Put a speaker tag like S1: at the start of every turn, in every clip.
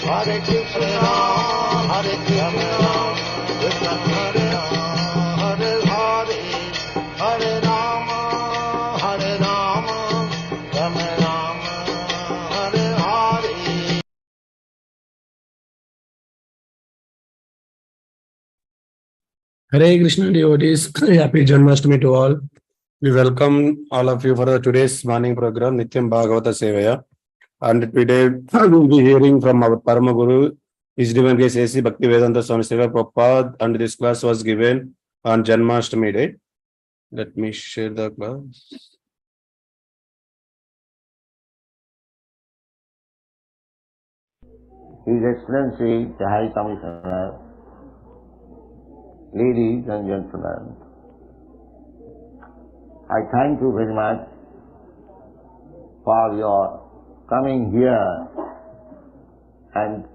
S1: Hare Krishna, Hare Krishna, Krishna Hare Hare, Hare Hare Rama, Hare Rama, Rama Rama, Hare Hare.
S2: Hare Krishna devotees, happy Janmashtami to all. We welcome all of you for today's morning program, Nitya Bhagavata Sevaya. And today we will be hearing from our Parama Guru, His Divine Grace A.C. Bhaktivedanta Swami Srila Prabhupada, and this class was given on Janmashtami day. Let me share the class.
S1: His Excellency, the High Commissioner, ladies and gentlemen, I thank you very much for your coming here and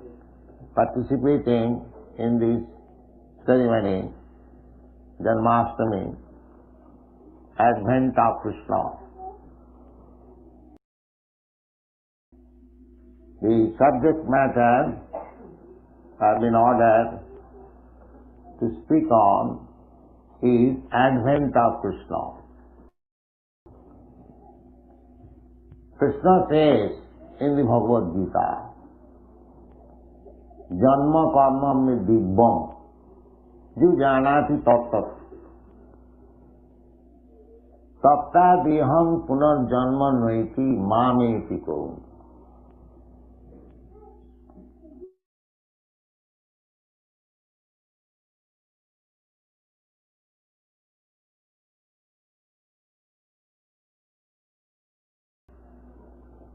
S1: participating in this ceremony, Janmashtami, Advent of Krishna. The subject matter I've been ordered to speak on is Advent of Krishna. Krishna says in the Bhagavathi, Janma karma me dibbam, ju janati tattat, tatta deham punar janma naiti mameti ko.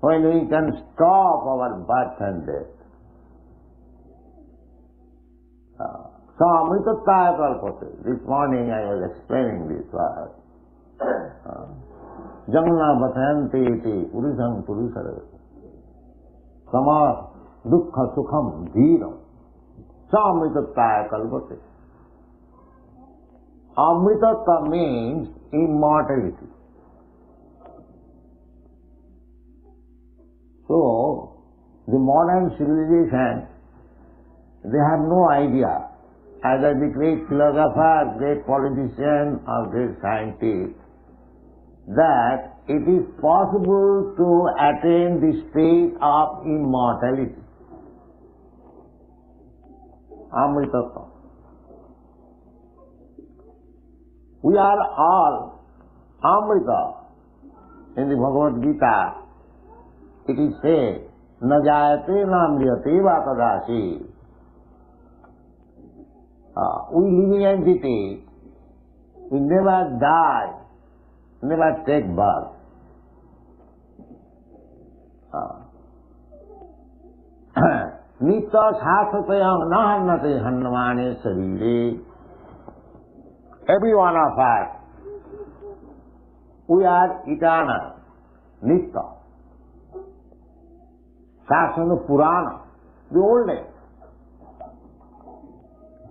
S1: When we can stop our birth and death. Samritataya kalpate. This morning I was explaining this word. Jamna bhatanti iti purisam purisara. Sama dukkha sukham dheeram. Samritataya kalpate. Amritata means immortality. So, the modern civilization, they have no idea, either the great philosopher, great politician or great scientist, that it is possible to attain the state of immortality. Amritattva. We are all Amrita. In the Bhagavad Gita, it is said, na jayate na mriyate va tadasi. We living entity, we never die, never take birth. Nitya shasatayam nahannate hannamane sarire. Every one of us, we are eternal, Nitya. Sasana Purana, the old days.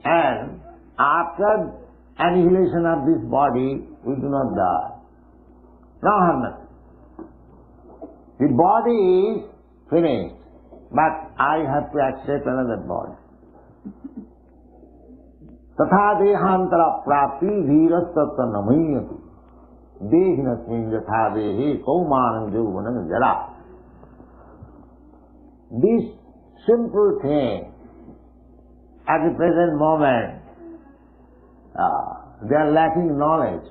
S1: And after annihilation of this body, we do not die. No, the body is finished, but I have to accept another body. Tatha dehantara prapti dhirastatta namayati. Dehinasmin yatha dehi kaumanam yauvanam jara. This simple thing, at the present moment, they are lacking knowledge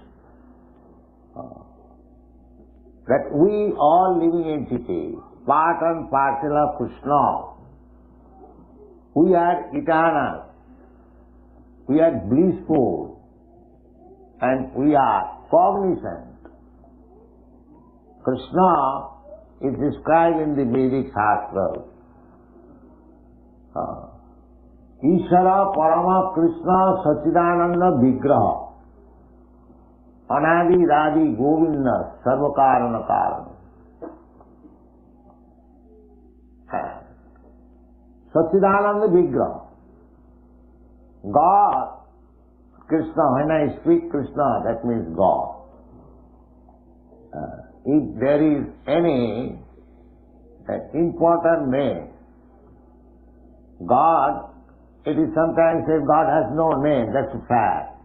S1: that we all living entities, part and parcel of Krishna, we are eternal, we are blissful, and we are cognizant. Krishna is described in the Vedic Shastras. Ishara Parama Krishna Sachidananda Vigraha Anadi Radi Govinda Sarvakarana Karana. Sachidananda Vigraha. God, Krishna, when I speak Krishna, that means God. If there is any important name God, it is sometimes said God has no name, that's a fact.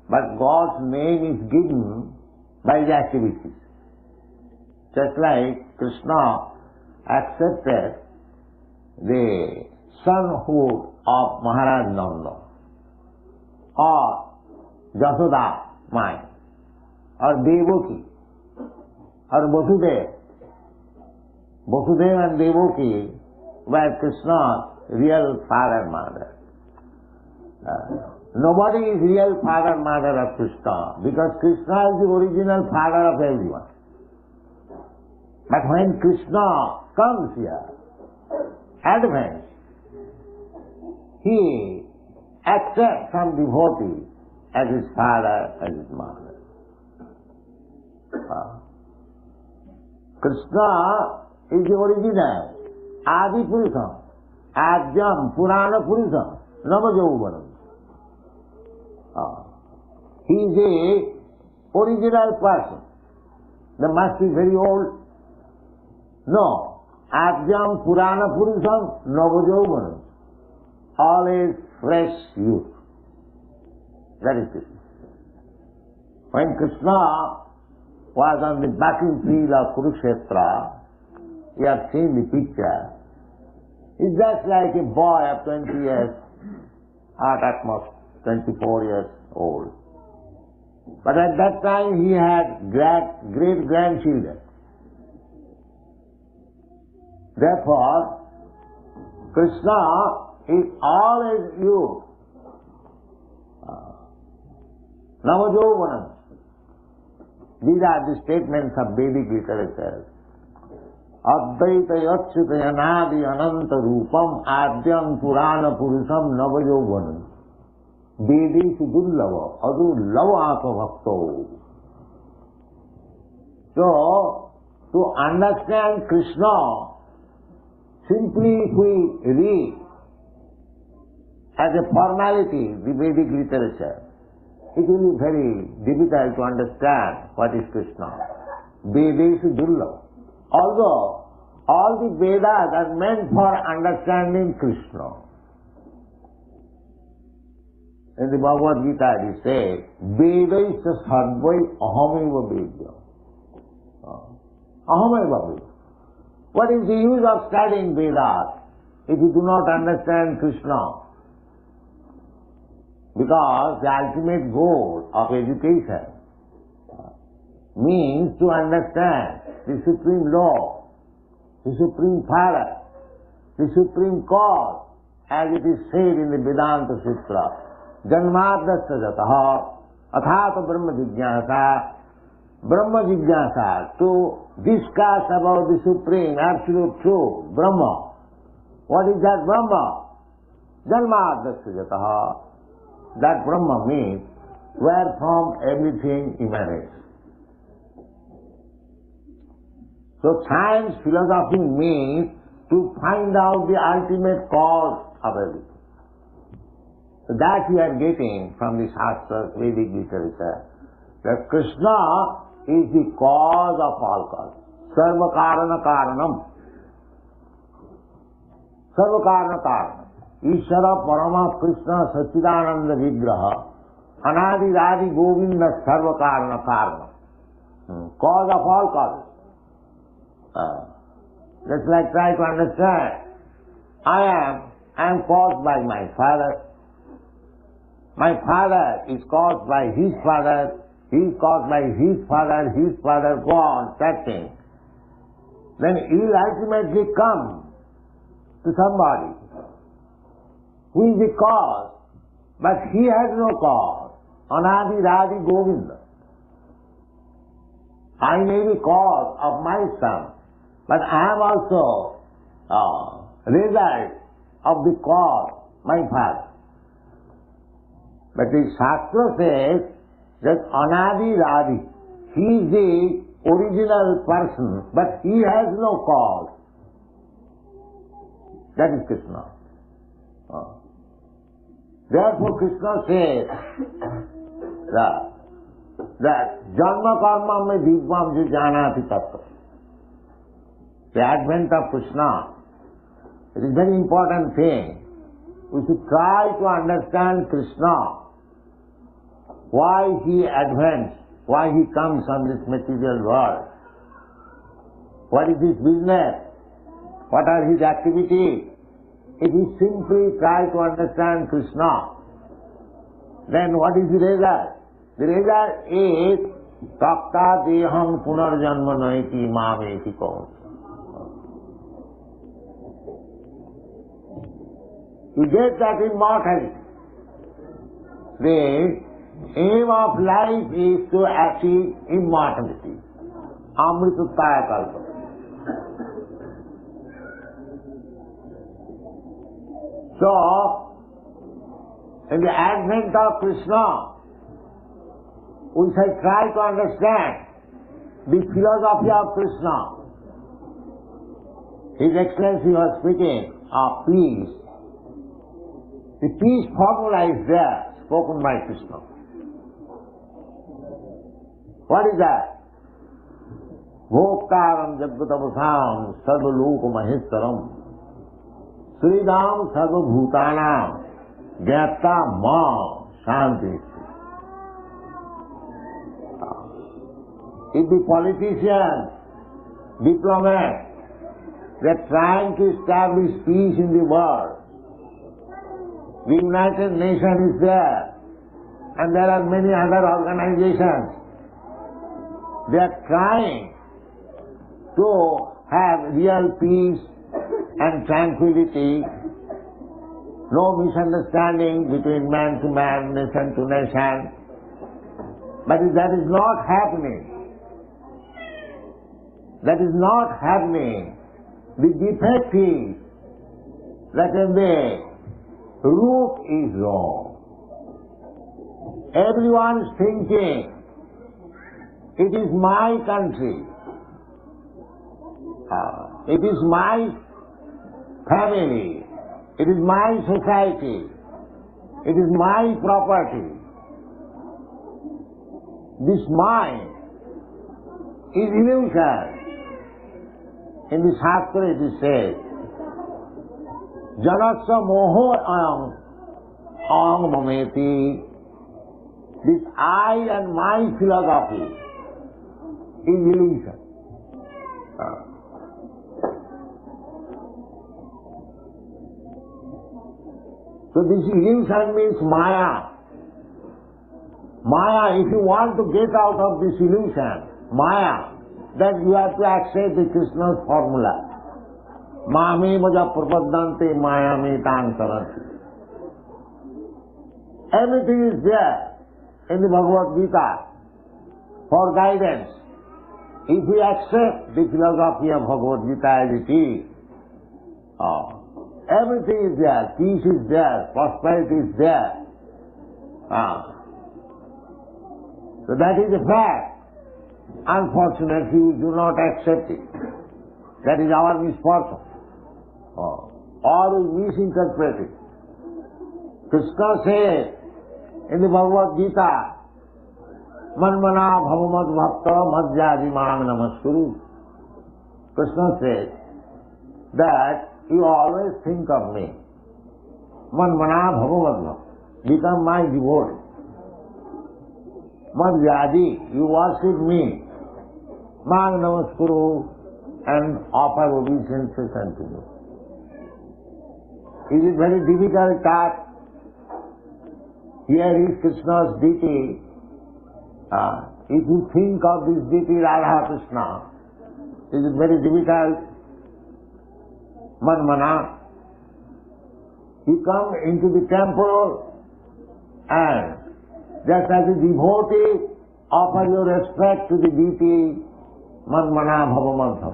S1: But God's name is given by the activities. Just like Krishna accepted the sonhood of Maharaj Nanda or Jasoda Maya or Devaki or Vasudeva. Vasudeva and Devaki were Krishna's real father and mother. Nobody is real father and mother of Krishna because Krishna is the original father of everyone. But when Krishna comes here, advanced, he accepts some devotee as his father, as his mother. Krishna is the original, Adi Purusam, Adyam, Purana Purusam, Namajauvanam. He is the original person. They must be very old. No. Adyam Purana Purusam Navajauvanam. Always fresh youth. That is Krishna. When Krishna was on the battlefield of Kurukshetra, you have seen the picture. He's just like a boy of 20 years, or at most 24 years old. But at that time he had great grandchildren. Therefore, Krishna is always youth. Navajauvanam. These are the statements of Vedic literature. Advaita yachyuta yanadi ananta rupam adyam purana purusam navajauvanam. Vedi sudullava adu lavaka bhakto. So, to understand Krishna, simply if we read as a formality the Vedic literature, it will be very difficult to understand what is Krishna. Vedesu dullava. Although all the Vedas are meant for understanding Krishna. In the Bhagavad Gita it says, Vedaisa sarvai ahameva vedya. Ahameva vedya. What is the use of studying Vedas if you do not understand Krishna? Because the ultimate goal of education means to understand the supreme law, the supreme Father, the supreme cause, as it is said in the Vedanta Sutra. Janmashtami jataha athata Brahma Jigyasa, to discuss about the supreme, absolute truth, Brahma. What is that Brahma? Janmashtami jataha. That Brahma means wherefrom everything emanates. So science, philosophy means to find out the ultimate cause of everything. So that we are getting from the Shastras, Vedic literature, that Krishna is the cause of all causes. Sarva karana karanam. Sarva karana karanam. Ishvara Parama Krishna Sachidananda Vigraha Anadi Radi Govinda Sarva Karana Karana. Cause of all causes. Just like try to understand. I am caused by my father. My father is caused by his father. He is caused by his father, go on, that thing. Then he will ultimately come to somebody who is the cause, but he has no cause. Anadi Radi Govinda. I may be cause of my son, but I am also result of the cause, my father. But the Shastra says that Anadi Radi, he is the original person, but he has no cause. That is Krishna. Therefore Krishna says that Janma karma me Dibvam Janati Tattva. The advent of Krishna It is a very important thing. We should try to understand Krishna, why he advanced, why he comes on this material world. What is his business? What are his activities? If we simply try to understand Krishna, then what is the result? The result is Takta deham punarjanma naiti mameti kaun. You get that immortality. The aim of life is to achieve immortality. Amritutaya kalpa. So, in the advent of Krishna, we shall try to understand the philosophy of Krishna. His Excellency was speaking of peace. The peace formula is there, spoken by Krishna. What is that? Bhoktaram jagatavasam sarvaloka maheshwaram Sridam sarvabhutanam gyata ma shanti. If the politicians, diplomats, they are trying to establish peace in the world, the United Nations is there, and there are many other organizations. They are trying to have real peace and tranquility, no misunderstanding between man to man, nation to nation. But that is not happening. That is not happening. The defect is that the root is wrong. Everyone is thinking, it is my country, it is my family, it is my society, it is my property. This mind is illusion. In the Shastra it is said, Janasya moho ang mameti. This I and my philosophy is illusion. So this illusion means Maya. Maya, if you want to get out of this illusion, Maya, then you have to accept the Krishna's formula. Mame maja prapaddante maya me tan saranti. Everything is there in the Bhagavad Gita for guidance. If we accept the philosophy of Bhagavad Gita as it is, everything is there, peace is there, prosperity is there. So that is a fact. Unfortunately, we do not accept it. That is our misfortune. Or we misinterpret it. Krishna says in the Bhagavad Gita, Manmana bhavamad bhakta madhyadi mang namaskuru. Krishna says that you always think of me. Manmana bhavamad bhakta. Become my devotee. Madhyadi, you worship me. Mang namaskuru, and offer obeisances unto me. It is very difficult task. Here is Krishna's deity. If you think of this deity Radha Krishna, it is very difficult. Manmana, you come into the temple and just as a devotee, offer your respect to the deity, Manmana Bhavamantha.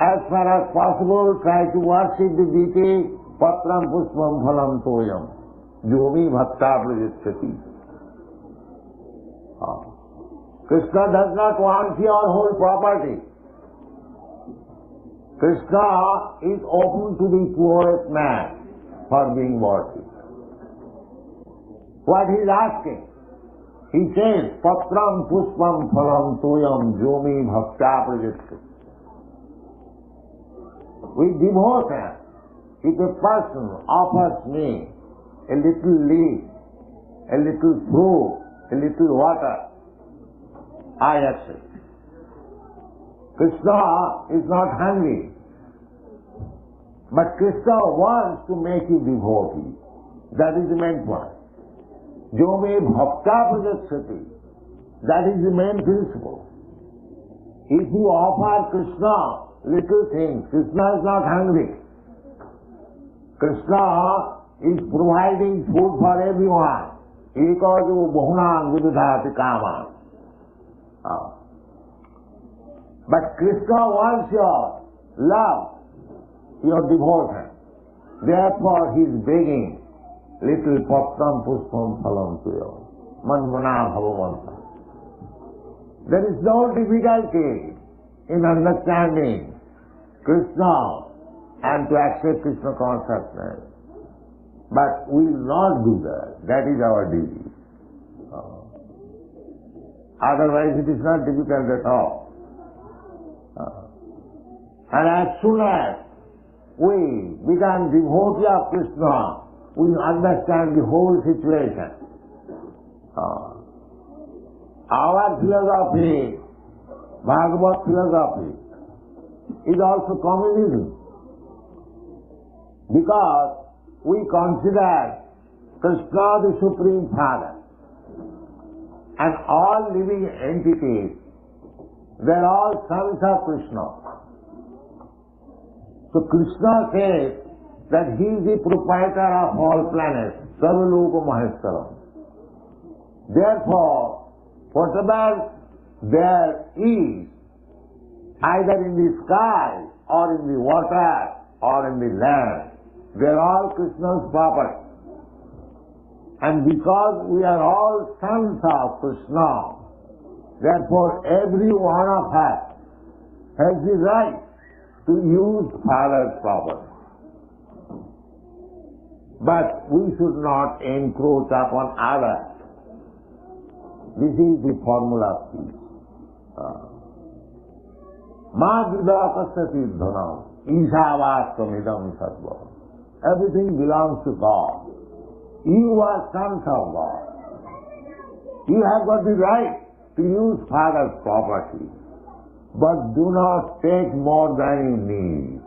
S1: As far as possible, try to worship the deity, Patram Pushpam Phalam Toyam, Jomi Bhakta Prajitati. Krishna does not want your whole property. Krishna is open to the poorest man for being worshipped. What he is asking? He says, Patram Pushpam Phalam Toyam Jomi Bhakta Prajitati. with devotion. If a person offers me a little leaf, a little fruit, a little water, I accept. Krishna is not hungry, but Krishna wants to make you devotee. That is the main point. Jo me bhakta prajakshati. That is the main principle. If you offer Krishna little things, Krishna is not hungry. Krishna is providing food for everyone. Ekajo bahunam vividhati kama. But Krishna wants your love, your devotion. Therefore he is begging little patram puspam phalam tuyo. Manmana bhavavansa. There is no difficulty in understanding Krishna and to accept Krishna consciousness. But we will not do that. That is our duty. Otherwise it is not difficult at all. And as soon as we become devotee of Krishna, we understand the whole situation. Our philosophy, Bhagavathi philosophy, is also communism. Because we consider Krishna the Supreme Father. And all living entities, they are all sons of Krishna. So Krishna says that he is the proprietor of all planets, Sarvaloka Maheshwaram. Therefore, whatever there is, either in the sky or in the water or in the land, they are all Krishna's property. And because we are all sons of Krishna, therefore every one of us has the right to use Father's property. But we should not encroach upon others. This is the formula of peace. Ma vidakasati dhanam ishavastamidam sattva. Everything belongs to God. You are sons of God. You have got the right to use Father's property, but do not take more than you need.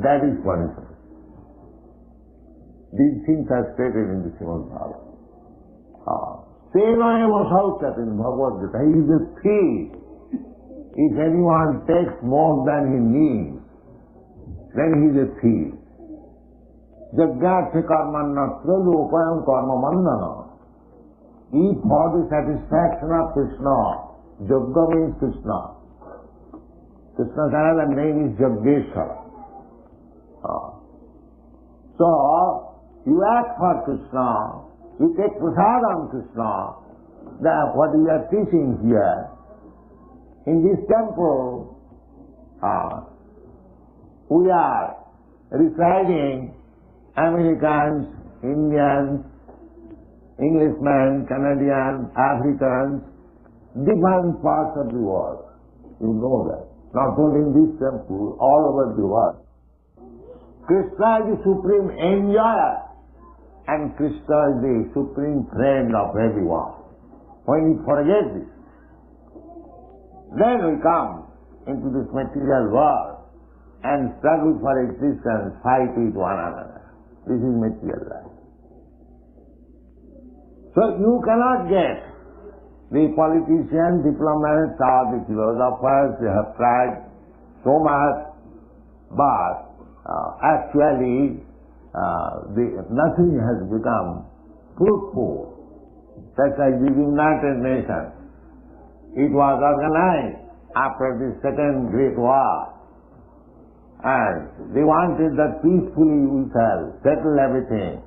S1: That is punishment. These things are stated in the Srimad Bhagavatam. Sevaya in Bhagavad Gita. He is a thief. If anyone takes more than he needs, then he is a thief. Jagyatya karmanatra lopayam karma mandana. Eat for the satisfaction of Krishna. Jagga means Krishna. Krishna's another name is Jaggeshwara. So, you ask for Krishna, you take prasad on Krishna. That what we are teaching here, in this temple, we are reciting Americans, Indians, Englishmen, Canadians, Africans, different parts of the world. You know that. Not only in this temple, all over the world. Krishna is the supreme enjoyer and Krishna is the supreme friend of everyone. When we forget this, then we come into this material world and struggle for existence, fight with one another. This is material life. So you cannot get the politicians, diplomats, or the philosophers. They have tried so much, but actually nothing has become fruitful. That's like the United Nations. It was organized after the Second Great War. And they wanted that peacefully we shall settle everything.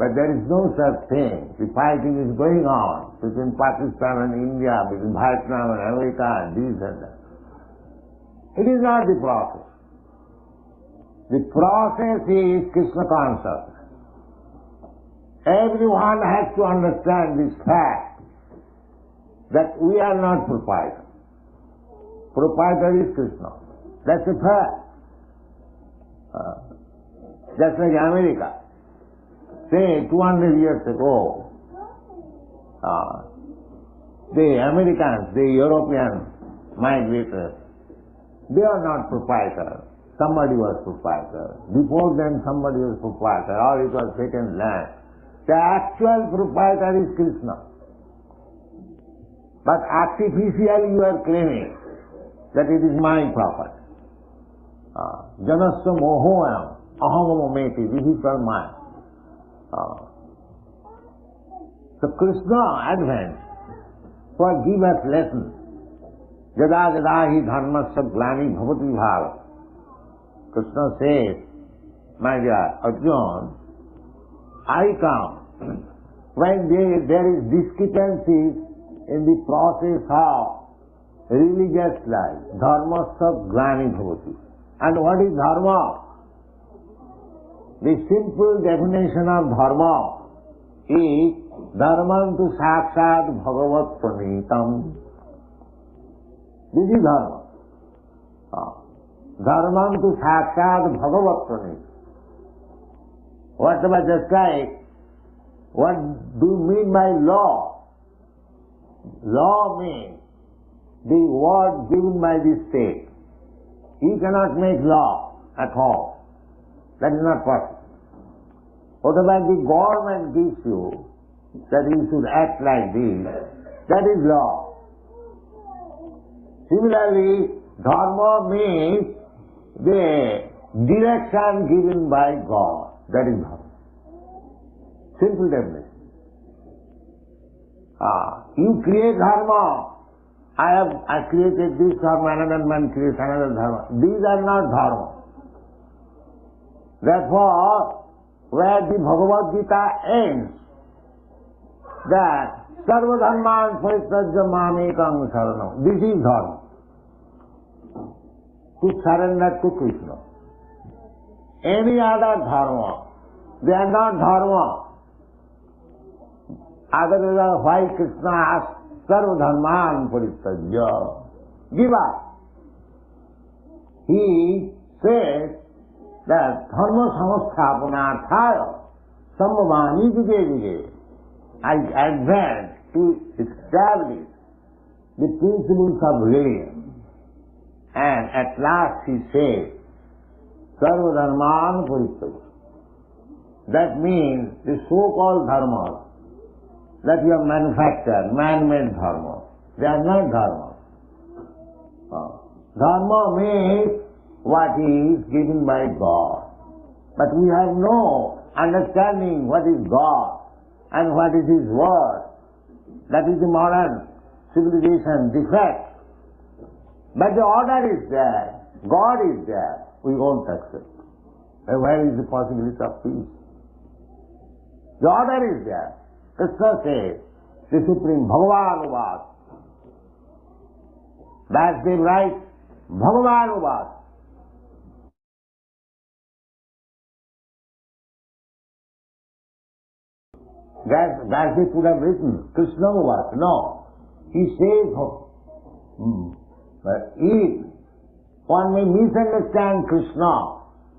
S1: But there is no such thing. The fighting is going on between Pakistan and India, between Vietnam and America and this and that. It is not the process. The process is Krishna consciousness. Everyone has to understand this fact that we are not proprietor. Proprietor is Krishna. That's a fact. Just like America. Say 200 years ago, the Americans, the European migrators, they are not proprietors. Somebody was proprietor. Before them somebody was proprietor, or it was second land. The actual proprietor is Krishna. But artificially you are claiming that it is my property. Janmashtami mohoyam ahamamameti, this is all mine. So Krishna advanced for give us lessons. Jada jada hi dharmasya glani bhavati bhava. Krishna says, my dear Arjuna, I come when there is discrepancy in the process of religious life. Dharmasya glani bhavati. And what is dharma? The simple definition of dharma is dharman tu sakshat bhagavat pranitam. This is dharma. Dharman tu sakshat bhagavat pranitam. Whatever just like, what do you mean by law? Law means the word given by the state. He cannot make law at all. That is not possible. Whatever the government gives you, that you should act like this, that is law. Similarly, dharma means the direction given by God. That is dharma. Simple definition. You create dharma. I created this dharma, another man creates another dharma. These are not dharma. Therefore, where the Bhagavad Gita ends, that sarva dharman paristajya mamekam saranam. This is dharma. To surrender to Krishna. Any other dharma, they are not dharma. Otherwise, why Krishna asked sarva dharman paristajya? Give up. He says that dharma samasthapanarthaya sambhavani juge juge. I advance to establish the principles of religion. And at last he says, sarva dharman paristajya. That means the so-called dharma that you have manufactured, man-made dharma, they are not dharma. Dharma means what is given by God. But we have no understanding what is God and what is His word. That is the modern civilization defect. But the order is there, God is there, we won't accept. And where is the possibility of peace? The order is there. Krishna says, the Supreme Bhagavan Uvad. Vasudev writes, Bhagavan Uvad. Vasudev could have written, Krishna Uvad. No. He says, but if one may misunderstand Krishna,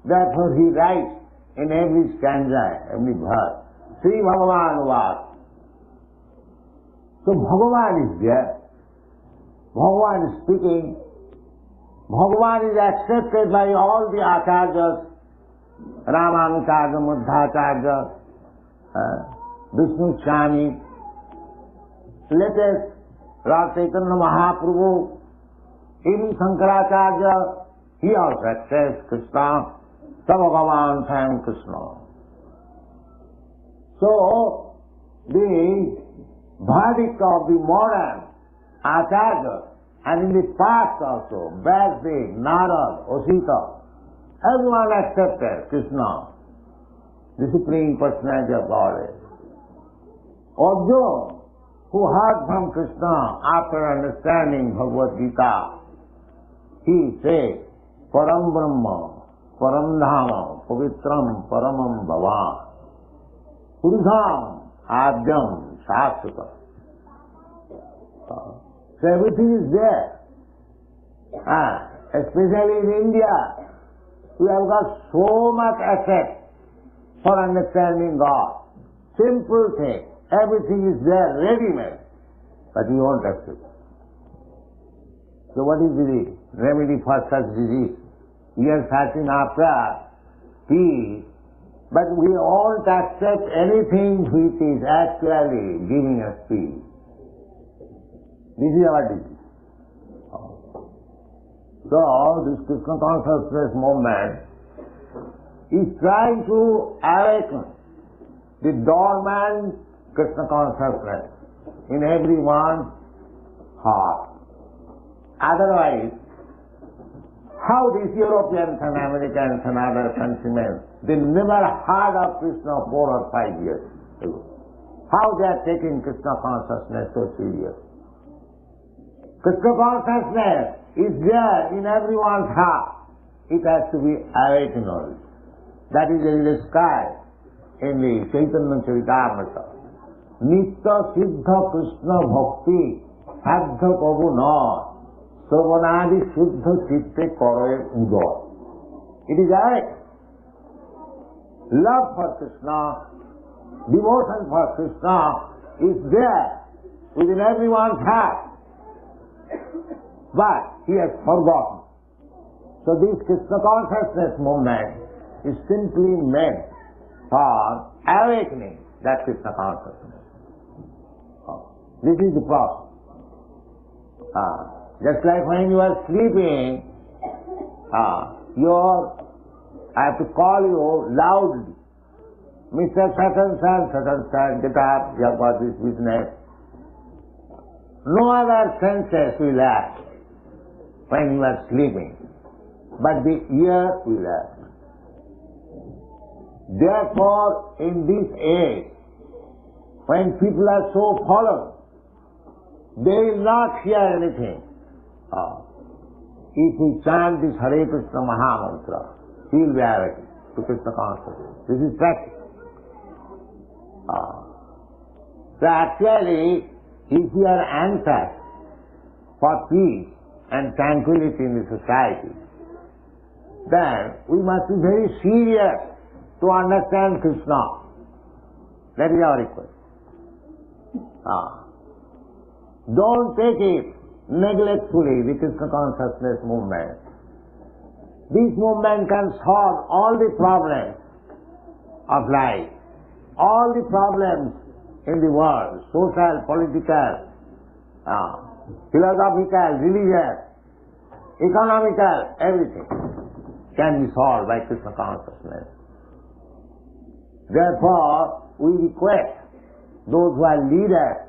S1: therefore he writes in every stanza, every verse, Sri Bhagavan Uvad. So Bhagavan is there. Bhagavan is speaking. Bhagavan is accepted by all the acharyas, Ramanucharya, Madhacharya, Janmashtami, latest Radha Chaitanya Mahaprabhu, even Shankaracharya, he also accepts Krishna. Sa Bhagavan Swayam Krishna. So, the verdict of the modern Acharya, and in the past also, Vasudev, Narad, Osita, everyone accepted Krishna, the Supreme Personality of Godhead. Arjuna, who heard from Krishna after understanding Bhagavad Gita, he said, Param Brahma, Param Dhama, Pavitram, Paramam Bhavan. Purusam, Adyam, Shastra. So everything is there. Especially in India, We have got so much asset for understanding God. Simple thing. Everything is there, ready-made. But we won't accept. So what is the remedy for such disease? We are searching after peace, but we won't accept anything which is actually giving us peace. This is our disease. So, this Krishna consciousness movement is trying to awaken the dormant Krishna consciousness in everyone's heart. Otherwise, how these Europeans and Americans and other countrymen, they never heard of Krishna 4 or 5 years ago. How they are taking Krishna consciousness so serious. Krishna consciousness is there in everyone's heart. It has to be awakened only. That is described in the Chaitanya Charitamrita. Nitya Siddha Krishna Bhakti Saddha Prabhu Na Sarvanadi Shuddha Chitte Karaye Udo. It is awakened. Love for Krishna, devotion for Krishna is there within everyone's heart. But he has forgotten. So this Krishna consciousness movement is simply meant for awakening that Krishna consciousness. This is the process. Just like when you are sleeping, I have to call you loudly. Mr. Such and such, get up, you have got this business. No other senses will act when you are sleeping, but the ear will act. Therefore, in this age, when people are so fallen, they will not hear anything. If we chant this Hare Krishna Maha Mantra, he will be awakened to Krishna consciousness. This is practice. So actually, if we are anxious for peace and tranquility in the society, then we must be very serious to understand Krishna. That is our request. Don't take it neglectfully, the Krishna consciousness movement. This movement can solve all the problems of life, all the problems in the world, social, political, philosophical, religious, economical, everything can be solved by Krishna consciousness. Therefore, we request those who are leaders,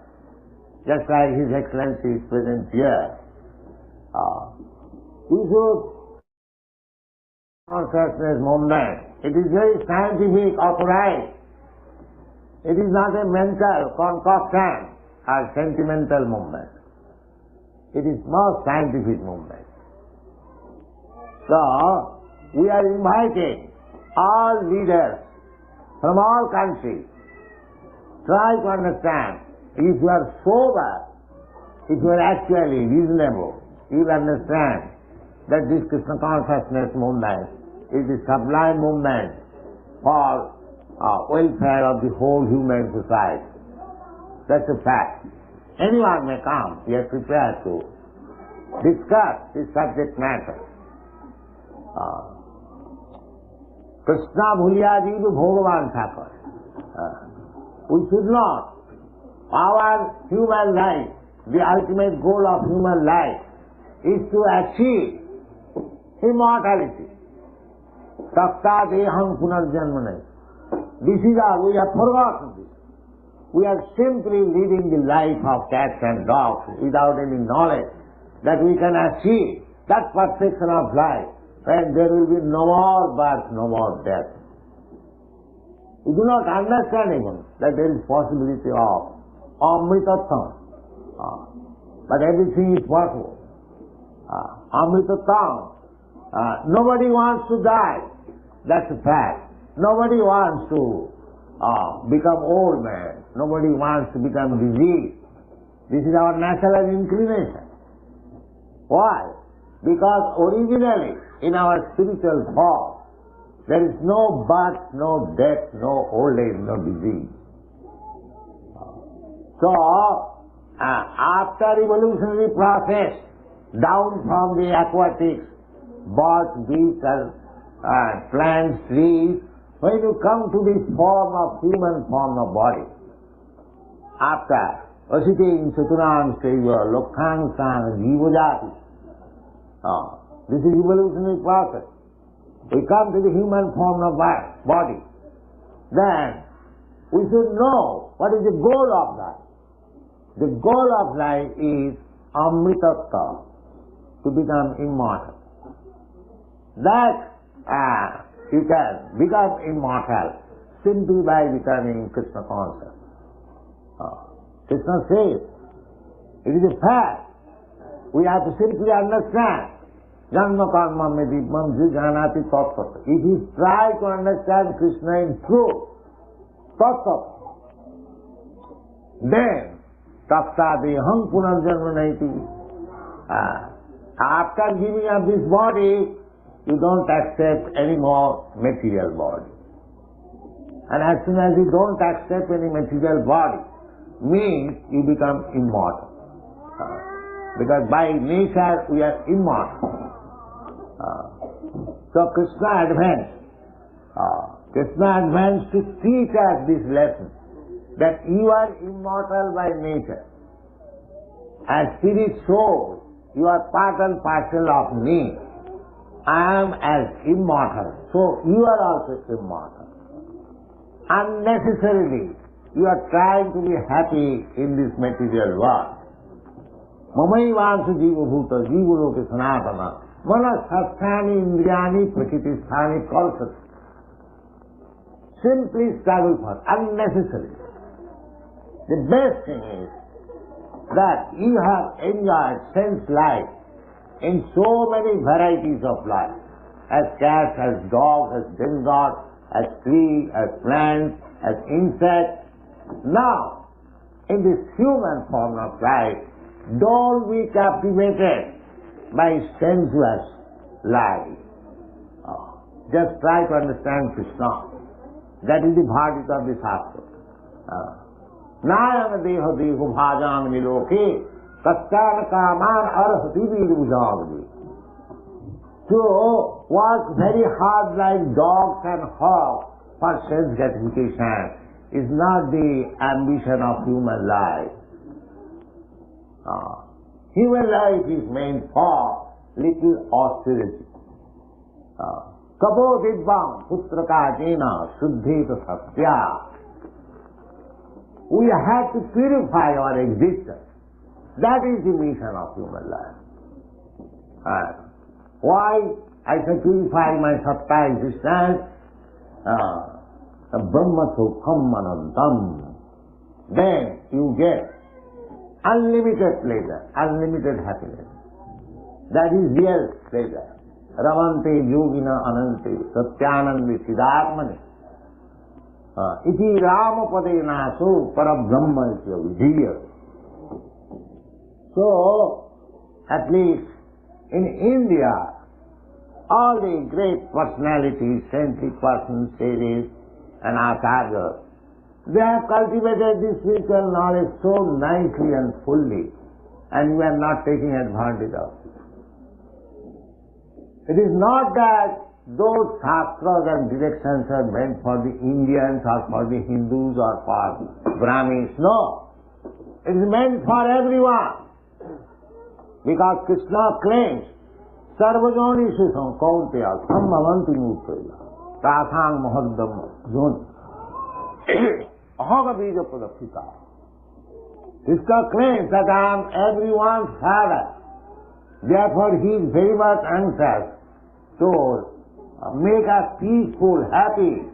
S1: just like His Excellency is present here, we should consciousness movement. It is very scientific, authorized. It is not a mental concoction or sentimental movement. It is more scientific movement. So, we are inviting all leaders from all countries. Try to understand. If you are sober, if you are actually reasonable, you will understand that this Krishna consciousness movement is a sublime movement for welfare of the whole human society. That's a fact. Anyone may come, we are prepared to discuss this subject matter. Krishna bhuliya ji to Bhagavan Thakur. We should not. Our human life, the ultimate goal of human life is to achieve immortality. Takta deham punarjanmane. This is all, we have forgotten this. We are simply leading the life of cats and dogs without any knowledge that we can achieve that perfection of life when there will be no more birth, no more death. We do not understand even that there is possibility of Amritatham. But everything is possible. Amritatham. Nobody wants to die. That's a fact. Nobody wants to become old man. Nobody wants to become diseased. This is our natural inclination. Why? Because originally, in our spiritual form, there is no birth, no death, no old age, no disease. So, after evolutionary process, down from the aquatics, birds, beasts, plants, trees, when you come to this form of human form of body, after Asiting Chaturang Seva, Lokhang Sang, Jivajati, this is evolutionary process. We come to the human form of body. Then we should know what is the goal of life. The goal of life is Amritattva, to become immortal. That you can become immortal simply by becoming Krishna conscious. Krishna says, it is a fact. We have to simply understand. Janma karma me dibam jijanati tattva. If you try to understand Krishna in truth, tattva, then tapsadi hang punarjanma naiti. After giving up this body, you don't accept any more material body. And as soon as you don't accept any material body, means you become immortal. Because by nature we are immortal. So Krishna advanced. Krishna advanced to teach us this lesson, that you are immortal by nature. As spirit soul, you are part and parcel of me. I am as immortal, so you are also immortal. Unnecessarily, you are trying to be happy in this material world. Mamaivansu jiva bhuta jiva loke sanatana manasasthani indriyani prakritisthani kalsat. Simply struggle for unnecessary. The best thing is that you have enjoyed sense life in so many varieties of life, as cats, as dogs, as demigods, as trees, as plants, as insects. Now, in this human form of life, don't be captivated by sensuous life. Just try to understand Krishna. That is the bhagavad of the Shastra. Nayam deha deho bhajam niloke kastan kaman arhati virujavadi. To work very hard like dogs and hogs for sense gratification is not the ambition of human life. Human life is meant for little austerity. Kapo dibbam putraka jena suddheta satya. We have to purify our existence. That is the mission of human life. Why I can purify my sattva existence? Brahma sukham anantam. Then you get unlimited pleasure, unlimited happiness. That is real pleasure. Ravante yogina anante satyanandi siddharmani. Iti rama padena so parabrahma isya vidhiya. So, at least in India, all the great personalities, saintly persons, sages and acharyas, they have cultivated this spiritual knowledge so nicely and fully, and we are not taking advantage of it. It is not that those shastras and directions are meant for the Indians or for the Hindus or for Brahmins. No. It is meant for everyone. Because Krishna claims, Sarvajoni Shisham Kaunteya Sambhavanti Mutreya Tasang Mahaddam Joni Ahoga Bija Padapita. Krishna claims that I am everyone's father. Therefore he is very much anxious to make us peaceful, happy,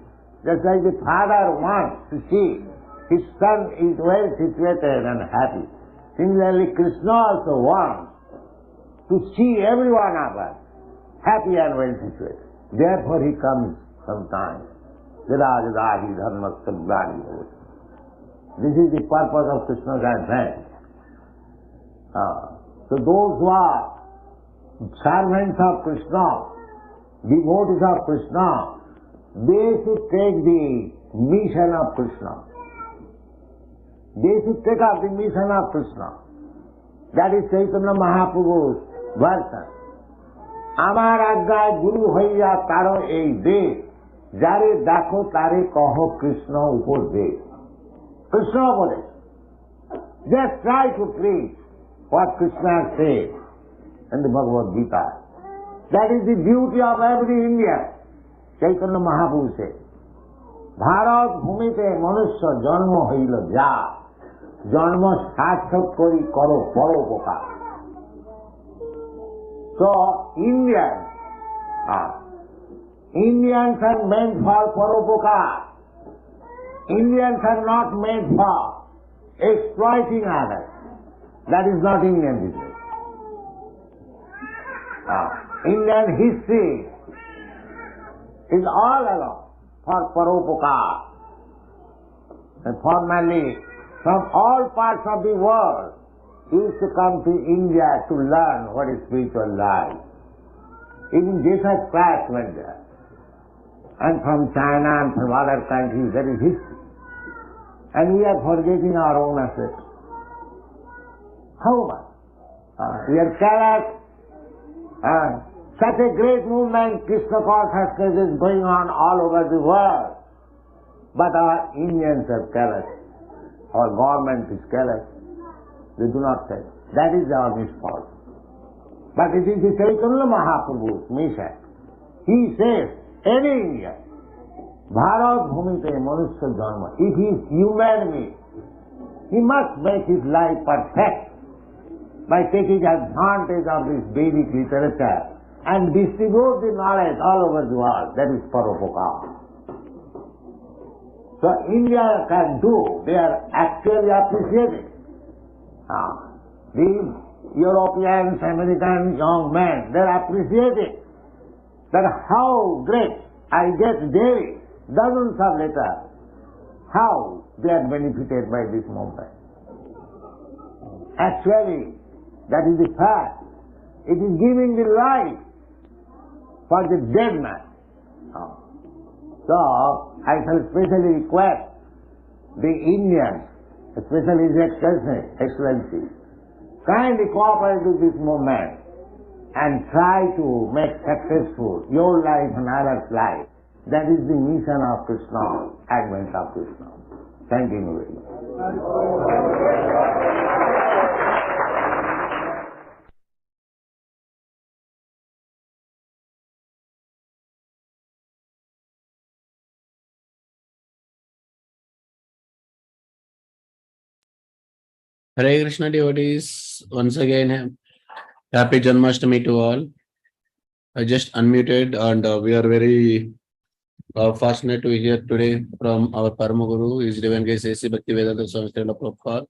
S1: just like the father wants to see his son is well situated and happy. Similarly, Krishna also wants to see every one of us happy and well situated. Therefore he comes sometimes. Jada Janmashtami. This is the purpose of Krishna's advent. So those who are servants of Krishna, devotees of Krishna, they should take the mission of Krishna. They should take up the mission of Krishna. That is Chaitanya Mahaprabhu's version. আমার আজ্ঞায় গুরু হইয়া তারো এই দে, যারে দেখো তারে কহ কৃষ্ণ উপদেশ। কৃষ্ণ উপদেশ। Just try to preach what Krishna said in the Bhagavad Gita. That is the duty of every Indian. Chaitanya Mahaprabhu said, Bharat ভূমিতে মনুষ্য জন্ম হইল যা, জন্ম সার্থক করি করো পরোপকার। So Indians are meant for paropokar. Indians are not meant for exploiting others. That is not Indian business. Indian history is all along for paropokar. And formerly, from all parts of the world, used to come to India to learn what is spiritual life. Even Jesus Christ went there. And from China and from other countries, there is history. And we are forgetting our own assets. How much? We are careless. Such a great movement, Krishna consciousness is going on all over the world. But our Indians are careless. Our government is careless. They do not say. That is our misfortune. But it is the Chaitanya Mahaprabhu's mission. He says, any Indian, Bharat Bhumite Manusya Janma, if he is human being, he must make his life perfect by taking advantage of this Vedic literature and distribute the knowledge all over the world. That is Paropokar. So India can do, they are actually appreciating. The Europeans, American young men, they are appreciating that how great I get daily dozens of letters, how they are benefited by this movement. Actually, that is the fact. It is giving the life for the dead man. So, I shall specially request the Indians, especially His Excellency, kindly cooperate with this movement and try to make successful your life and others' life. That is the mission of Krishna, advent of Krishna. Thank you very much.
S2: Hare Krishna devotees, once again, happy Janmashtami to all. I just unmuted and we are very fortunate to hear today from our Parama Guru, His Divine Grace A.C. Bhaktivedanta Swami Srila Prabhupada.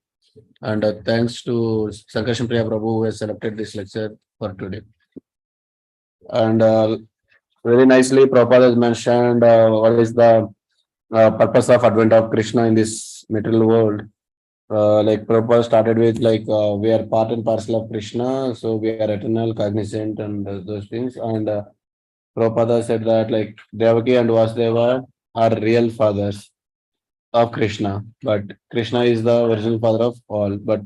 S2: And thanks to Sankarshan Priya Prabhu who has selected this lecture for today. And very nicely, Prabhupada has mentioned what is the purpose of advent of Krishna in this material world. Like Prabhupada started with we are part and parcel of Krishna, so we are eternal, cognizant, and those things. And Prabhupada said that Devaki and Vasudeva are real fathers of Krishna, but Krishna is the original father of all. But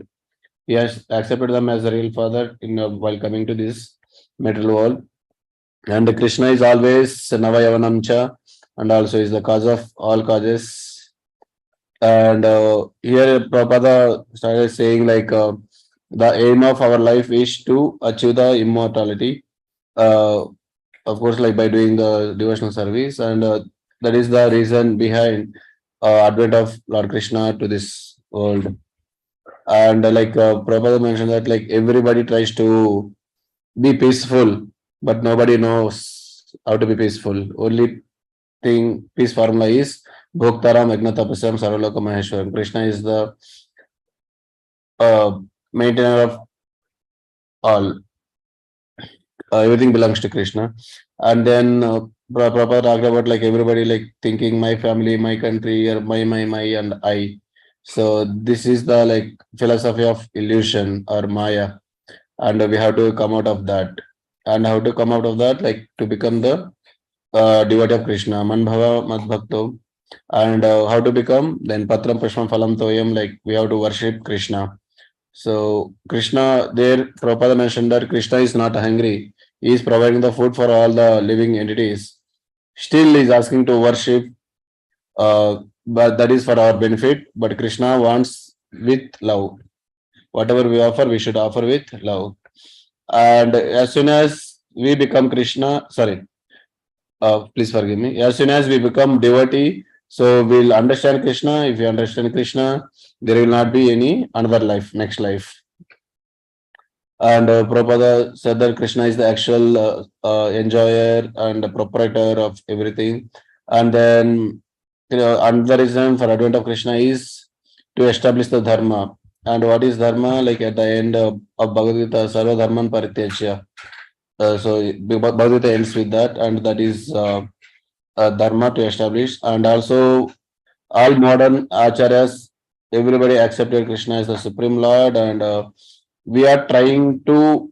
S2: he has accepted them as a real father while coming to this material world. And Krishna is always Navayavanamcha, and also is the cause of all causes. And here Prabhupada started saying the aim of our life is to achieve the immortality, of course, by doing the devotional service, and that is the reason behind advent of Lord Krishna to this world. And Prabhupada mentioned that everybody tries to be peaceful, but nobody knows how to be peaceful. Only thing peace formula is Bhoktaram Agnatapasam Sarvaloka Maheshwaram. Krishna is the maintainer of all. Everything belongs to Krishna. And then Prabhupada talked about everybody thinking my family, my country, or my, and I. So this is the philosophy of illusion or Maya. And we have to come out of that. And how to come out of that, like to become the devotee of Krishna, Manbhava Madbhakto, and how to become then Patram Pushpam Phalam Toyam, like we have to worship Krishna. So Krishna, there Prabhupada mentioned that Krishna is not hungry. He is providing the food for all the living entities. Still is asking to worship, but that is for our benefit. But Krishna wants with love. Whatever we offer, we should offer with love. And as soon as we become Krishna, sorry, please forgive me. As soon as we become devotee, so we'll understand Krishna. If we understand Krishna, there will not be any another life, next life. And Prabhupada said that Krishna is the actual enjoyer and the proprietor of everything. And then, another reason for advent of Krishna is to establish the dharma. And what is dharma? Like at the end of Bhagavad Gita, Sarva Dharman Parityajya. So Bhagavad Gita ends with that, and that is dharma to establish. And also, all modern acharyas, everybody accepted Krishna as the supreme lord, and we are trying to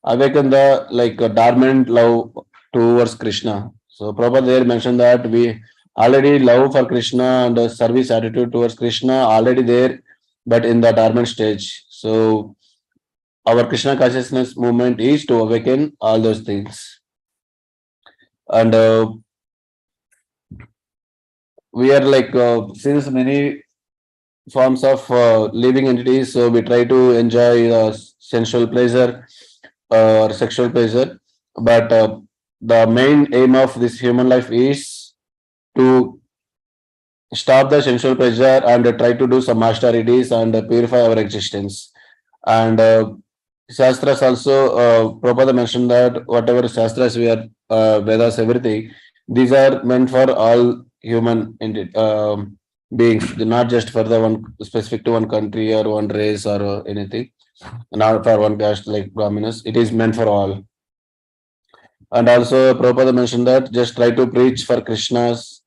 S2: awaken the like a dormant love towards Krishna. So Prabhupada there mentioned that we already love for Krishna and the service attitude towards Krishna already there, but in the dormant stage. So our Krishna consciousness movement is to awaken all those things. And we are like since many forms of living entities, so we try to enjoy sensual pleasure or sexual pleasure, but the main aim of this human life is to stop the sensual pleasure and try to do some austerities and purify our existence. And Shastras also, Prabhupada mentioned that whatever Shastras we are, Vedas, everything, these are meant for all human beings, not just for the one specific to one country or one race or anything, not for one caste like Brahminas. It is meant for all. And also, Prabhupada mentioned that just try to preach for Krishna's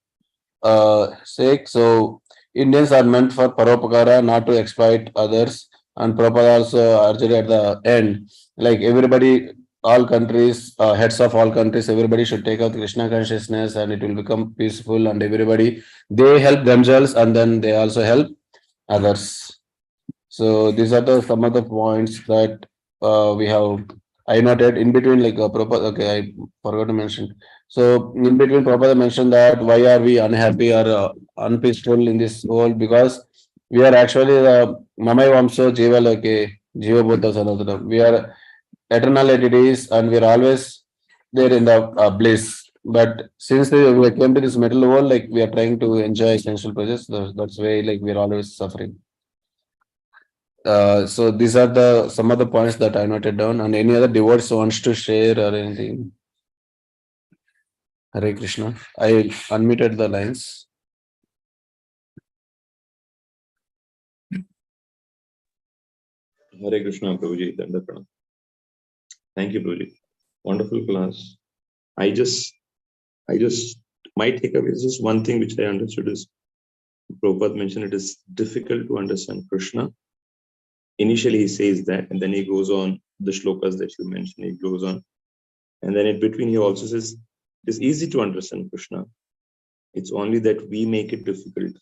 S2: sake. So, Indians are meant for Paropakara, not to exploit others. And Prabhupada also urged at the end, like everybody, all countries, heads of all countries, everybody should take out Krishna consciousness and it will become peaceful. And everybody, they help themselves and then they also help others. So these are the some of the points that we have. I noted in between, like okay, I forgot to mention. So in between, Prabhupada mentioned that why are we unhappy or unpeaceful in this world? Because we are actually the Mamai Vamso Jiva Loke, Jiva Buddha Sanatana. We are eternal entities and we are always there in the bliss. But since we came to this material world, like we are trying to enjoy essential pleasures, that's why like we are always suffering. So these are the some of the points that I noted down. And any other devotees wants to share or anything? Hare Krishna. I unmuted the lines.
S3: Hare Krishna, Prabhuji. Dandapranam. Thank you, Prabhuji. Wonderful class. I just, my takeaway is just one thing which I understood is Prabhupada mentioned it is difficult to understand Krishna. Initially, he says that, and then he goes on the shlokas that you mentioned. He goes on, and then in between, he also says it's easy to understand Krishna. It's only that we make it difficult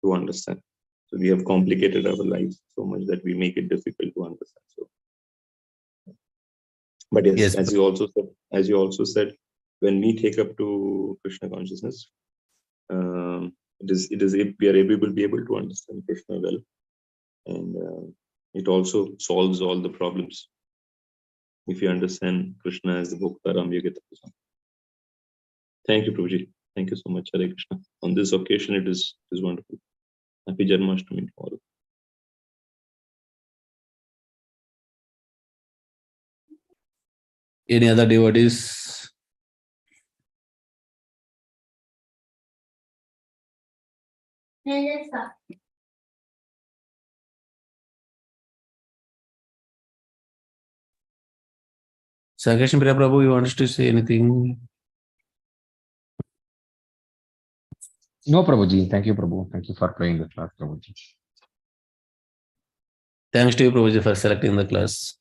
S3: to understand. So we have complicated our lives so much that we make it difficult to understand. So, but yes, as you also said, when we take up to Krishna consciousness, we are able to be able to understand Krishna well, and it also solves all the problems. If you understand Krishna as the Bhoktaram Yogita. Thank you, Prabhuji. Thank you so much, Hare Krishna. On this occasion, it is wonderful. Happy Janmashtami tomorrow.
S2: Any other devotees? Sarkishan Priya Prabhu, you want to say anything?
S4: No, Prabhuji. Thank you, Prabhu. Thank you for playing the class, Prabhuji.
S2: Thanks to you, Prabhuji, for selecting the class.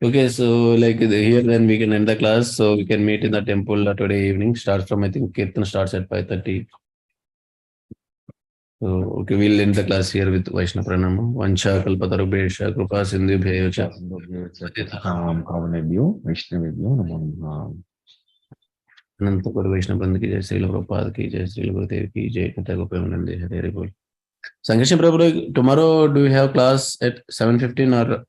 S2: Okay, so like here then we can end the class. So we can meet in the temple today evening. Starts from, I think Kirtan starts at 5:30. So okay, we'll end the class here with Vaishnava Pranamam. Vancha kalpatarubhesha kripa sindhu bheyocha. Anantapur वैष्णव बंद की जय श्रील प्रभुपाद की जय श्रील गुरुदेव की जय कथा गोपी हरे बोल Sankarshan Prabhu, tomorrow do you have class at 7:15 or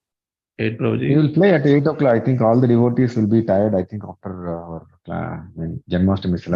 S2: 8, Prabhuji?
S4: We will play at 8 o'clock. I think all the devotees will be tired. I think after our Janmashtami celebration.